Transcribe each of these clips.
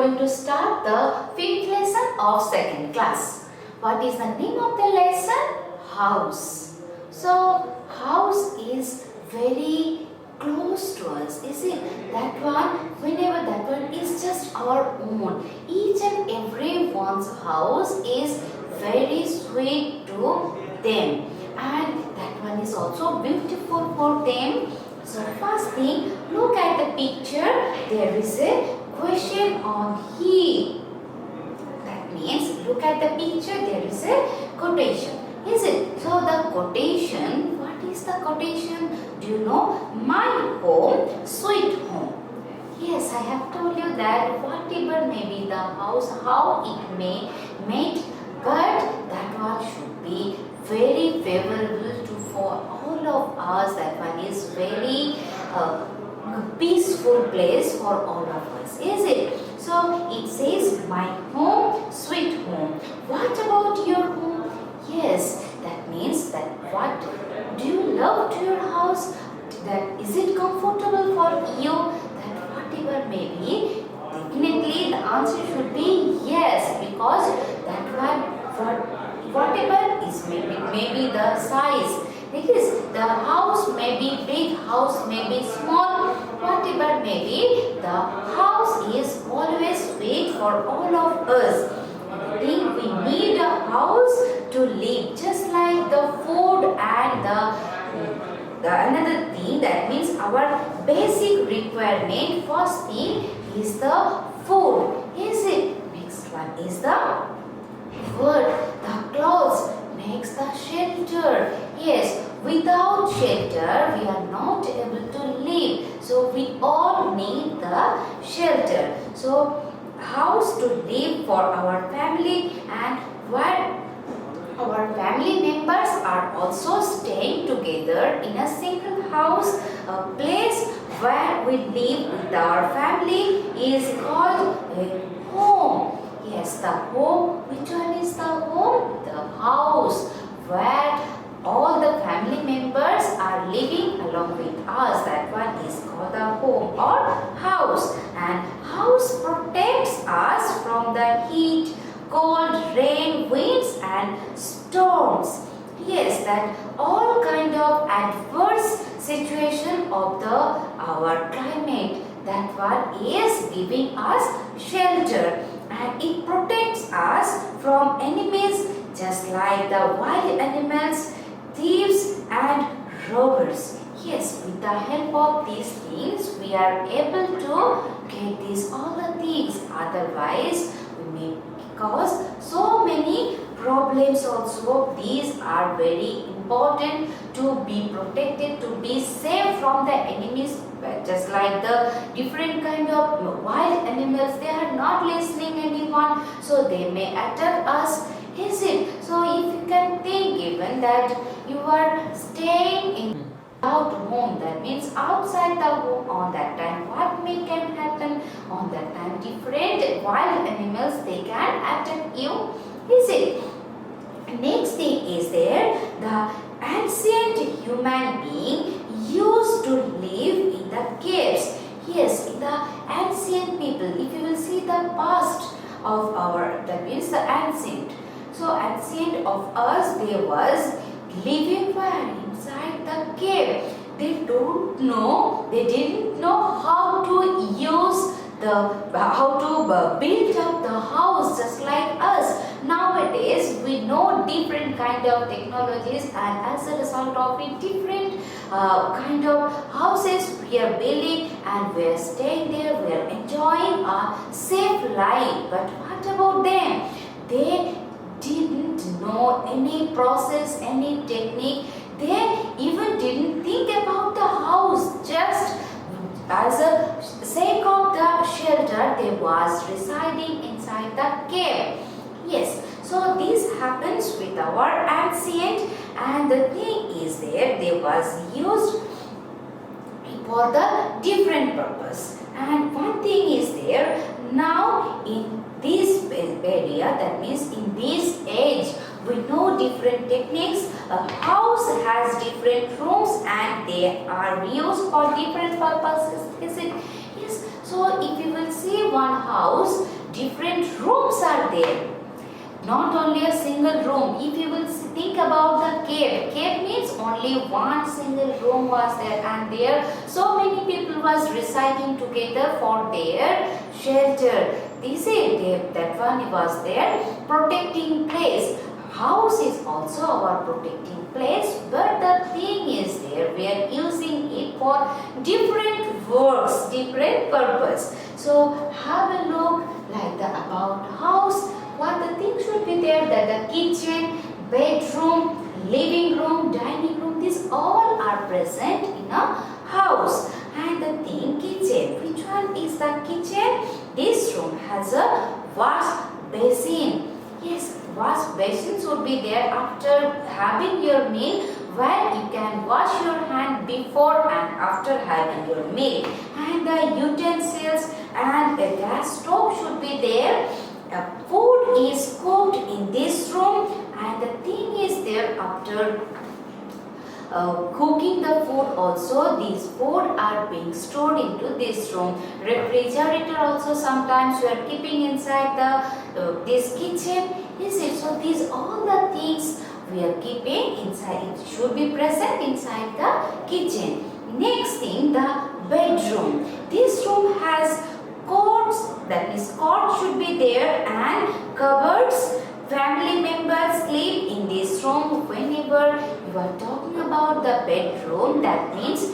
going to start the fifth lesson of second class. What is the name of the lesson? House. So, house is very close to us, is it? That one, whenever that one is just our own. Each and every one's house is very sweet to them. And that one is also beautiful for them. So first thing, look at the picture. There is a question on he. That means look at the picture. There is a quotation. Is it? So the quotation, what is the quotation? Do you know? My home, sweet home. Yes, I have told you that whatever may be the house, how it may made, but that one should be very favorable to for all of us. That one is very peaceful place for all of us, is it? So it says my home, sweet home. What about your home? Yes, that means that what do you love to your house? That is it comfortable for you? That whatever may be, definitely the answer should be yes, because that one whatever is maybe the size. Because the house may be big, house may be small, whatever may be, the house is always sweet for all of us. I think we need a house to live, just like the food and the another thing, that means our basic requirement. First thing is the food, is it? Next one is the wood, the clothes makes the shelter. Yes, without shelter we are not able to live. So we all need the shelter. So house to live for our family, and where our family members are also staying together in a single house. A place where we live with our family is called a home. Yes, the home. Which one is the home? The house where all the family members are living along with us. That one is called the home or house. And house protects us from the heat, cold, rain, winds and storms. Yes, that all kind of adverse situation of our climate. That one is giving us shelter, and it protects us from enemies, just like the wild animals, thieves and robbers. Yes, with the help of these things we are able to get these all the things. Otherwise we may cause so many problems also. These are very important to be protected, to be safe from the enemies. Just like the different kind of wild animals, they are not listening anyone, so they may attack us, is it? So if you can think, given that you are staying in out home, that means outside the home, on that time what may can happen? On that time different wild animals, they can attack you, is it? Next thing is there, the ancient human being used to live in the caves. Yes, in the ancient people, if you will see the past of our, that means the ancient. So ancient of us, they was living where? Inside the cave. They didn't know how to use how to build up the house, just like us. Nowadays we know different kind of technologies, and as a result of it, different kind of houses we are building, and we are staying there, we are enjoying a safe life. But what about them? They didn't know any process, any technique. They even didn't think about the house. Just as a sake of the shelter, they was residing inside the cave. Yes, so this happens with our ancient, and the thing is there, they was used for the different purpose. And one thing is there, now in this area, that means in this age, we know different techniques. A house has different rooms and they are used for different purposes. Is it? Yes. So if you will see one house, different rooms are there. Not only a single room. If you will think about the cave means only one single room was there, and there so many people was residing together for their shelter. This is that one was their protecting place. House is also our protecting place, but the thing is there, we are using it for different works, different purpose. So have a look like the about house. What the things should be there, that the kitchen, bedroom, living room, dining room, these all are present in a house. And the thing kitchen, which one is the kitchen? This room has a wash basin. Yes, wash basin should be there after having your meal, where you can wash your hand before and after having your meal. And the utensils and the gas stove should be there. The food is cooked in this room, and the thing is there after cooking the food also, these food are being stored into this room. Refrigerator also sometimes we are keeping inside the this kitchen. Is it? So these all the things we are keeping inside. It should be present inside the kitchen. Next thing, the bedroom. This room has cots, that means cot should be there, and cupboards. Family members sleep in this room. Whenever you are talking about the bedroom, that means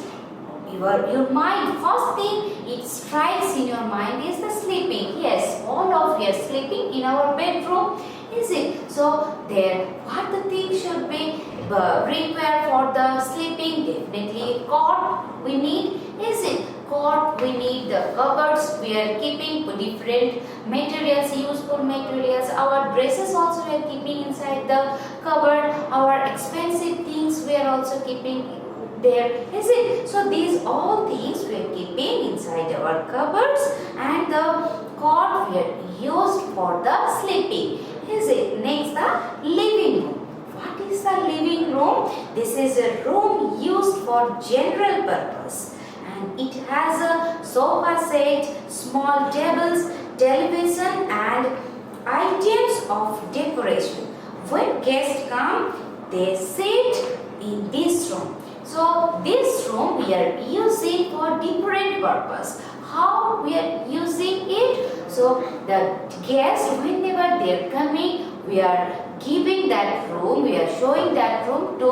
your mind, first thing it strikes in your mind is the sleeping. Yes, all of you are sleeping in our bedroom. Is it? So there, what the thing should be required for the sleeping? Definitely cot we need. Is it? Cot we need, the cupboards we are keeping different materials, useful materials. Our dresses also we are keeping inside the cupboard. Our expensive things we are also keeping there. Is it? So these all things we are keeping inside our cupboards, and the cot we are used for the sleeping. Is it? Next, the living room. What is the living room? This is a room used for general purpose, and it has a sofa set, small tables, television, and items of decoration. When guests come, they sit in this room. So this room we are using for different purpose. How we are using it? So the guests, whenever they are coming, we are giving that room, we are showing that room to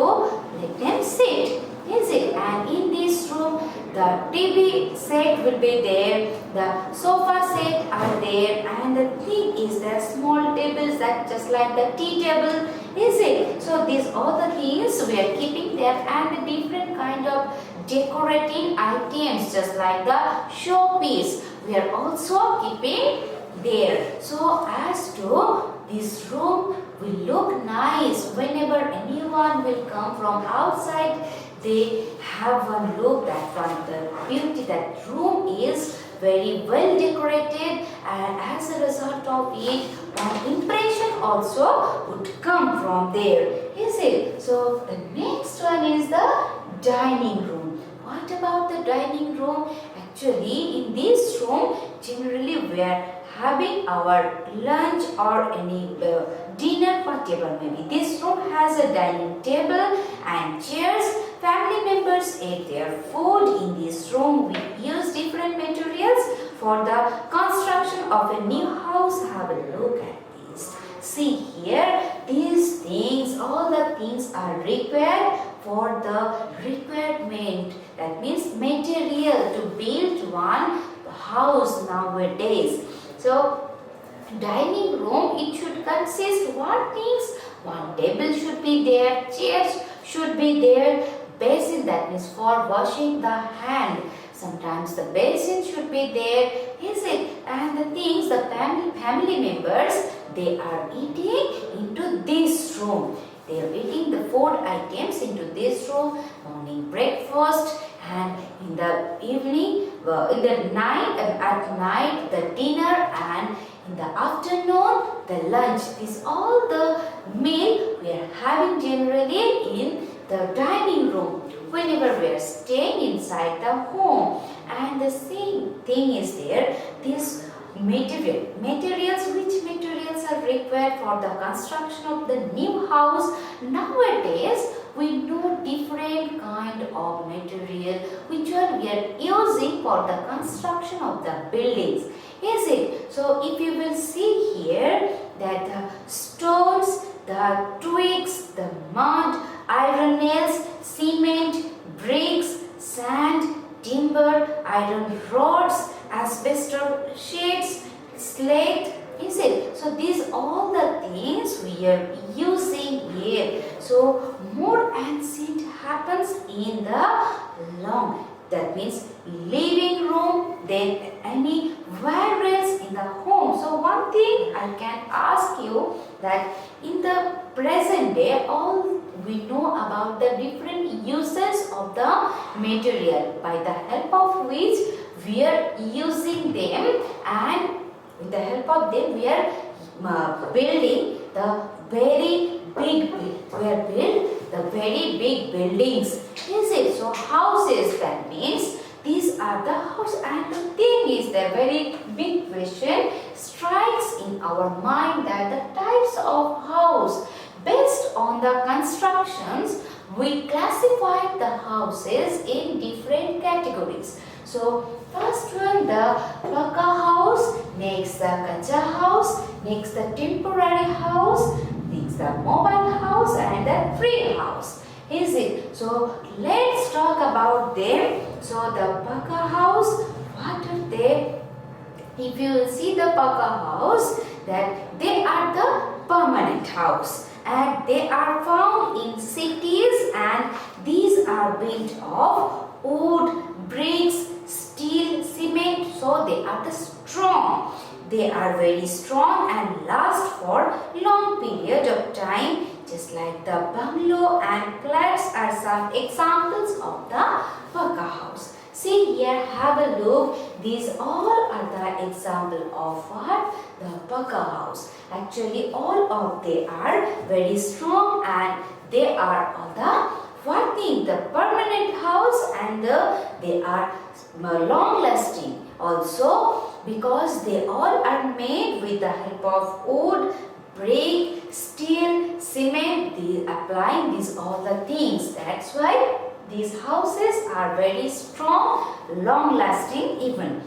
let them sit. Is it? And in this room, the TV set will be there, the sofa set are there, and the thing is the small tables that just like the tea table. Is it? So these all the things we are keeping there, and the different kind of decorating items just like the showpiece we are also keeping there. So as to this room will look nice whenever anyone will come from outside, they have one look, that one the beauty, that room is very well decorated, and as a result of it one impression also would come from there. Is it? So the next one is the dining room. What about the dining room? Actually in this room generally we are having our lunch or any dinner, whatever maybe. This room has a dining table and chairs. Family members ate their food in this room. We use different materials for the construction of a new house. Have a look at this. See here, these things, all the things are required for the requirement. That means material to build one house nowadays. So dining room, it should consist what things? One table should be there, chairs should be there, basin, that means for washing the hand. Sometimes the basin should be there. Is it? And the things, the family members, they are eating into this room. They are eating the food items into this room. Morning breakfast, and in the evening, in the night, at night the dinner, and in the afternoon the lunch. This all the meal we are having generally in the dining room. whenever we are staying inside the home. And the same thing is there, this materials, which materials are required for the construction of the new house. Nowadays we know different kind of material which are we are using for the construction of the buildings, is it? So if you will see here that the stones, the twigs, the mud, iron nails, cement, bricks, sand, timber, iron rods, asbestos sheets, slate, is it? So these all the things we are using here. So more ancient happens in the long, that means living room, then anywhere else in the home. So one thing I can ask you that in the present day all we know about the different uses of the material by the help of which we are using them, and with the help of them we are building the very big the very big buildings, is it? So houses, that means these are the house. And the thing is, the very big question strikes in our mind that the types of house, based on the constructions, we classify the houses in different categories. So first one, the Paka house, next the Kacha house, next the temporary house, next the mobile house, and the free house, is it? So let's talk about them. So the Paka house, what are they? If you will see the Paka house, that they are the permanent house, and they are found in cities, and these are built of wood, bricks, steel, cement. So they are the strong. They are very strong and last for long period of time, just like the bungalow and flats are some examples of the Paka house. See here, have a look. These all are the example of what? The Paka house. Actually, all of they are very strong, and they are all the what thing? The permanent house, and they are long lasting also, because they all are made with the help of wood, brick, steel, cement. They applying these all the things. That's why these houses are very strong, long lasting even.